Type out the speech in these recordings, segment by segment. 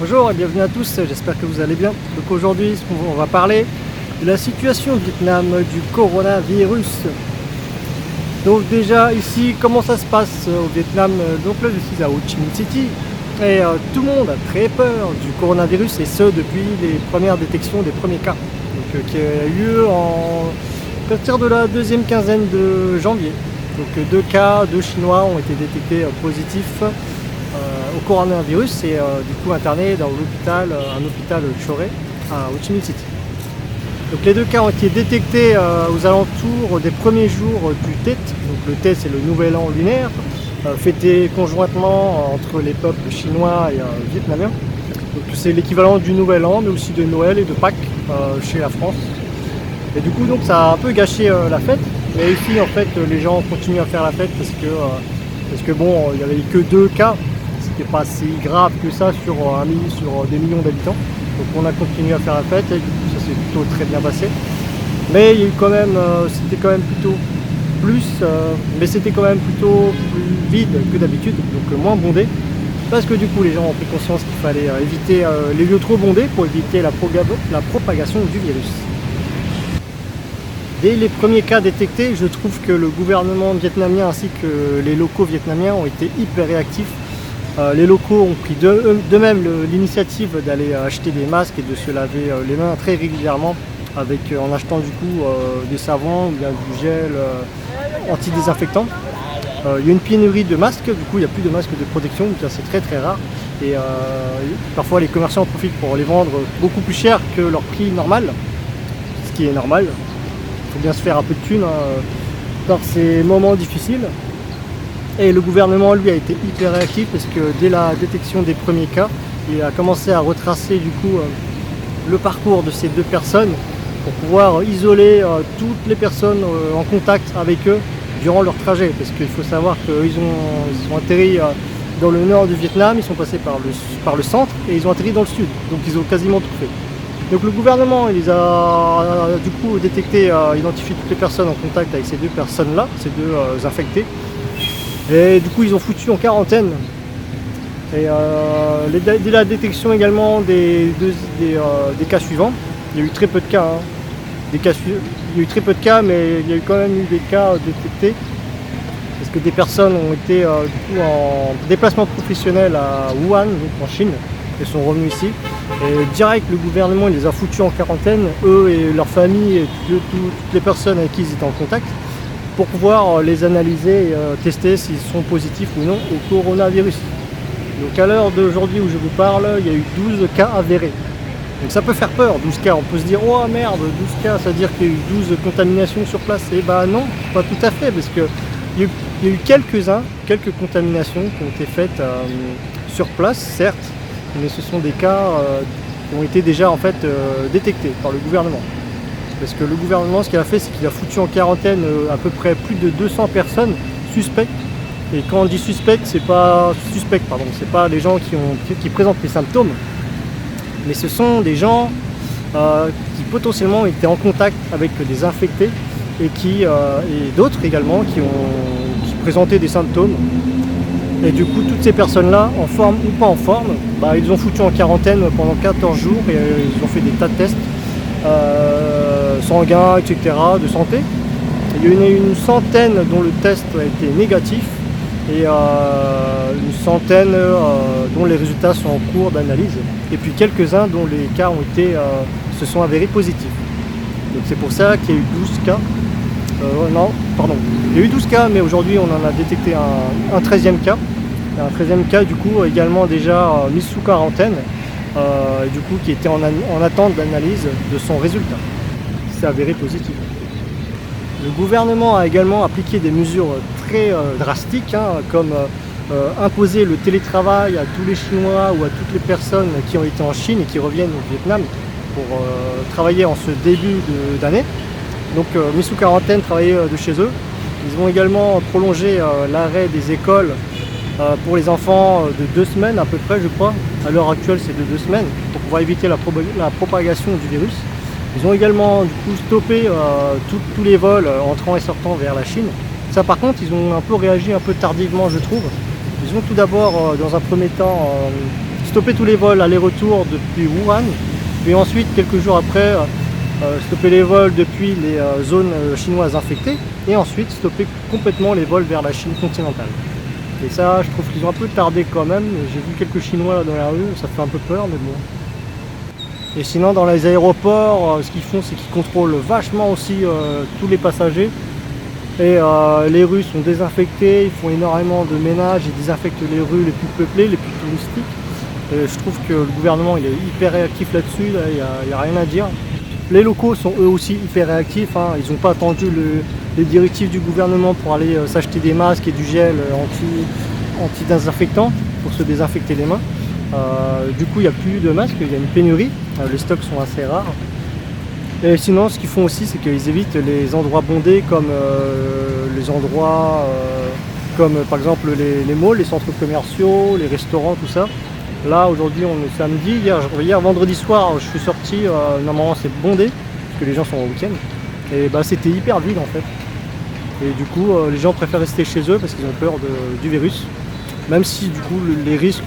Bonjour et bienvenue à tous, j'espère que vous allez bien. Donc aujourd'hui, on va parler de la situation au Vietnam du coronavirus. Donc déjà ici, comment ça se passe au Vietnam? Donc là je suis à Ho Chi Minh City et tout le monde a très peur du coronavirus et ce depuis les premières détections des premiers cas. Donc, qui a eu lieu à partir de la deuxième quinzaine de janvier. Donc 2 cas, 2 Chinois ont été détectés positifs au coronavirus et du coup internés dans l'hôpital, un hôpital Choré à Ho Chi Minh City. Donc les 2 cas ont été détectés aux alentours des premiers jours du Tet. Donc le Tet c'est le nouvel an lunaire, fêté conjointement entre les peuples chinois et vietnamiens. Donc c'est l'équivalent du nouvel an mais aussi de Noël et de Pâques chez la France. Et du coup donc ça a un peu gâché la fête. Mais ici en fait les gens continuent à faire la fête parce que bon, il n'y avait que 2 cas. C'était pas si grave que ça sur des millions d'habitants. Donc on a continué à faire la fête et du coup ça s'est plutôt très bien passé. Mais il y a eu quand même, c'était quand même plutôt mais c'était quand même plutôt plus vide que d'habitude, donc moins bondé. Parce que du coup les gens ont pris conscience qu'il fallait éviter les lieux trop bondés pour éviter la propagation du virus. Dès les premiers cas détectés, je trouve que le gouvernement vietnamien ainsi que les locaux vietnamiens ont été hyper réactifs. Les locaux ont pris d'eux-mêmes l'initiative d'aller acheter des masques et de se laver les mains très régulièrement en achetant du coup des savons ou bien du gel anti-désinfectant. Il y a une pénurie de masques, du coup il n'y a plus de masques de protection, c'est très très rare. Et parfois les commerçants en profitent pour les vendre beaucoup plus cher que leur prix normal, ce qui est normal. Il faut bien se faire un peu de thunes par ces moments difficiles. Et le gouvernement lui a été hyper réactif parce que dès la détection des premiers cas, il a commencé à retracer du coup le parcours de ces 2 personnes pour pouvoir isoler toutes les personnes en contact avec eux durant leur trajet. Parce qu'il faut savoir qu'ils sont atterris dans le nord du Vietnam, ils sont passés par le centre et ils ont atterri dans le sud. Donc ils ont quasiment tout fait. Donc le gouvernement il les a du coup détecté, identifié toutes les personnes en contact avec ces 2 personnes-là, ces 2 infectés. Et du coup ils ont foutu en quarantaine. Et dès la détection également des cas suivants, il y a eu très peu de cas. Il y a eu très peu de cas, mais il y a eu quand même eu des cas détectés. Parce que des personnes ont été du coup en déplacement professionnel à Wuhan, donc en Chine, et sont revenus ici. Et direct le gouvernement il les a foutus en quarantaine, eux et leurs familles et toutes les personnes avec qui ils étaient en contact, pour pouvoir les analyser et tester s'ils sont positifs ou non au coronavirus. Donc à l'heure d'aujourd'hui où je vous parle, il y a eu 12 cas avérés. Donc ça peut faire peur, 12 cas, on peut se dire oh merde, 12 cas, ça veut dire qu'il y a eu 12 contaminations sur place. Et bah non, pas tout à fait, parce qu'il y a eu quelques contaminations qui ont été faites sur place, certes, mais ce sont des cas qui ont été déjà en fait détectés par le gouvernement. Parce que le gouvernement, ce qu'il a fait, c'est qu'il a foutu en quarantaine à peu près plus de 200 personnes suspectes. Et quand on dit suspectes, c'est pas les gens qui présentent les symptômes, mais ce sont des gens qui potentiellement étaient en contact avec des infectés et d'autres également qui présentaient des symptômes. Et du coup, toutes ces personnes-là, en forme ou pas en forme, ils ont foutu en quarantaine pendant 14 jours et ils ont fait des tas de tests. Sanguins, etc., de santé. Il y en a une centaine dont le test a été négatif et une centaine dont les résultats sont en cours d'analyse et puis quelques-uns dont les cas se sont avérés positifs. Donc c'est pour ça qu'il y a eu 12 cas. Il y a eu 12 cas, mais aujourd'hui on en a détecté un 13e cas. Et un 13e cas du coup également déjà mis sous quarantaine. Et du coup qui était en attente d'analyse de son résultat. C'est avéré positif. Le gouvernement a également appliqué des mesures très drastiques, comme imposer le télétravail à tous les Chinois ou à toutes les personnes qui ont été en Chine et qui reviennent au Vietnam pour travailler en ce début d'année. Donc mis sous quarantaine, travailler de chez eux. Ils ont également prolongé l'arrêt des écoles pour les enfants de 2 semaines à peu près, je crois. À l'heure actuelle, c'est de 2 semaines pour pouvoir éviter la propagation du virus. Ils ont également du coup stoppé tous les vols entrant et sortant vers la Chine. Ça par contre, ils ont un peu réagi un peu tardivement, je trouve. Ils ont tout d'abord, dans un premier temps, stopper tous les vols aller-retour depuis Wuhan, puis ensuite quelques jours après stopper les vols depuis les zones chinoises infectées, et ensuite stopper complètement les vols vers la Chine continentale. Et ça, je trouve qu'ils ont un peu tardé quand même. J'ai vu quelques Chinois là dans la rue, ça fait un peu peur, mais bon. Et sinon, dans les aéroports, ce qu'ils font, c'est qu'ils contrôlent vachement aussi tous les passagers. Et les rues sont désinfectées, ils font énormément de ménage, ils désinfectent les rues les plus peuplées, les plus touristiques. Et je trouve que le gouvernement il est hyper réactif là-dessus, là, il n'y a rien à dire. Les locaux sont eux aussi hyper réactifs, hein. Ils n'ont pas attendu les directives du gouvernement pour aller s'acheter des masques et du gel anti-désinfectant pour se désinfecter les mains. Du coup il n'y a plus de masques, il y a une pénurie, les stocks sont assez rares. Et sinon ce qu'ils font aussi c'est qu'ils évitent les endroits bondés comme les endroits comme par exemple les malls, les centres commerciaux, les restaurants, tout ça. Là aujourd'hui on est samedi, hier vendredi soir je suis sorti, normalement c'est bondé parce que les gens sont au week-end, et bah c'était hyper vide en fait. Et du coup les gens préfèrent rester chez eux parce qu'ils ont peur du virus, même si du coup les risques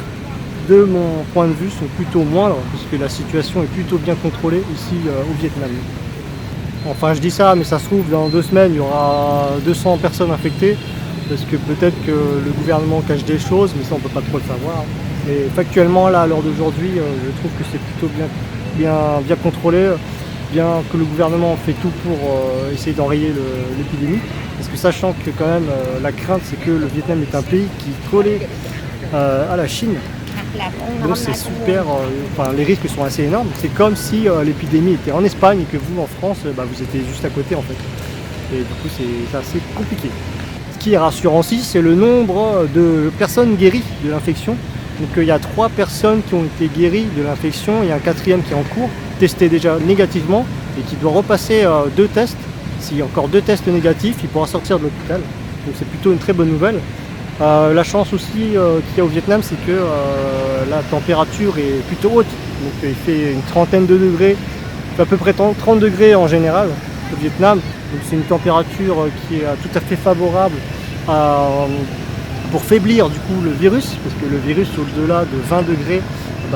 de mon point de vue sont plutôt moindres puisque la situation est plutôt bien contrôlée ici au Vietnam. Enfin je dis ça, mais ça se trouve dans 2 semaines il y aura 200 personnes infectées parce que peut-être que le gouvernement cache des choses, mais ça on peut pas trop le savoir. Mais factuellement là à l'heure d'aujourd'hui je trouve que c'est plutôt bien contrôlé, bien que le gouvernement fait tout pour essayer d'enrayer l'épidémie, parce que sachant que quand même la crainte c'est que le Vietnam est un pays qui est collé à la Chine. Donc c'est super, enfin, les risques sont assez énormes. C'est comme si l'épidémie était en Espagne et que vous en France, vous étiez juste à côté en fait. Et du coup c'est assez compliqué. Ce qui est rassurant aussi, c'est le nombre de personnes guéries de l'infection. Donc il y a 3 personnes qui ont été guéries de l'infection, il y a un 4e qui est en cours, testé déjà négativement et qui doit repasser 2 tests. S'il y a encore 2 tests négatifs, il pourra sortir de l'hôpital. Donc c'est plutôt une très bonne nouvelle. La chance aussi qu'il y a au Vietnam, c'est que la température est plutôt haute. Donc il fait une trentaine de degrés, à peu près 30 degrés en général au Vietnam. Donc c'est une température qui est tout à fait favorable pour faiblir du coup le virus, parce que le virus au-delà de 20 degrés,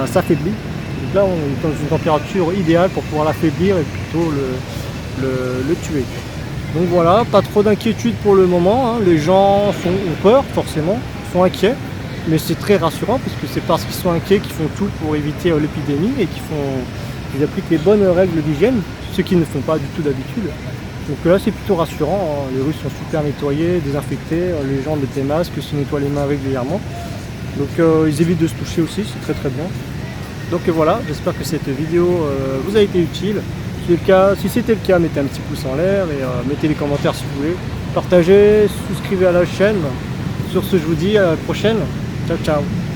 s'affaiblit. Donc là on est dans une température idéale pour pouvoir l'affaiblir et plutôt le tuer. Donc voilà, pas trop d'inquiétude pour le moment, hein. Les gens ont peur forcément, sont inquiets, mais c'est très rassurant parce que c'est parce qu'ils sont inquiets qu'ils font tout pour éviter l'épidémie et qu'ils appliquent les bonnes règles d'hygiène, ce qu'ils ne font pas du tout d'habitude. Donc là c'est plutôt rassurant, hein. Les rues sont super nettoyées, désinfectées, les gens mettent des masques, se nettoient les mains régulièrement. Donc ils évitent de se toucher aussi, c'est très très bien. Donc voilà, j'espère que cette vidéo vous a été utile. Si c'était le cas, mettez un petit pouce en l'air et mettez les commentaires si vous voulez. Partagez, souscrivez à la chaîne. Sur ce, je vous dis à la prochaine. Ciao ciao.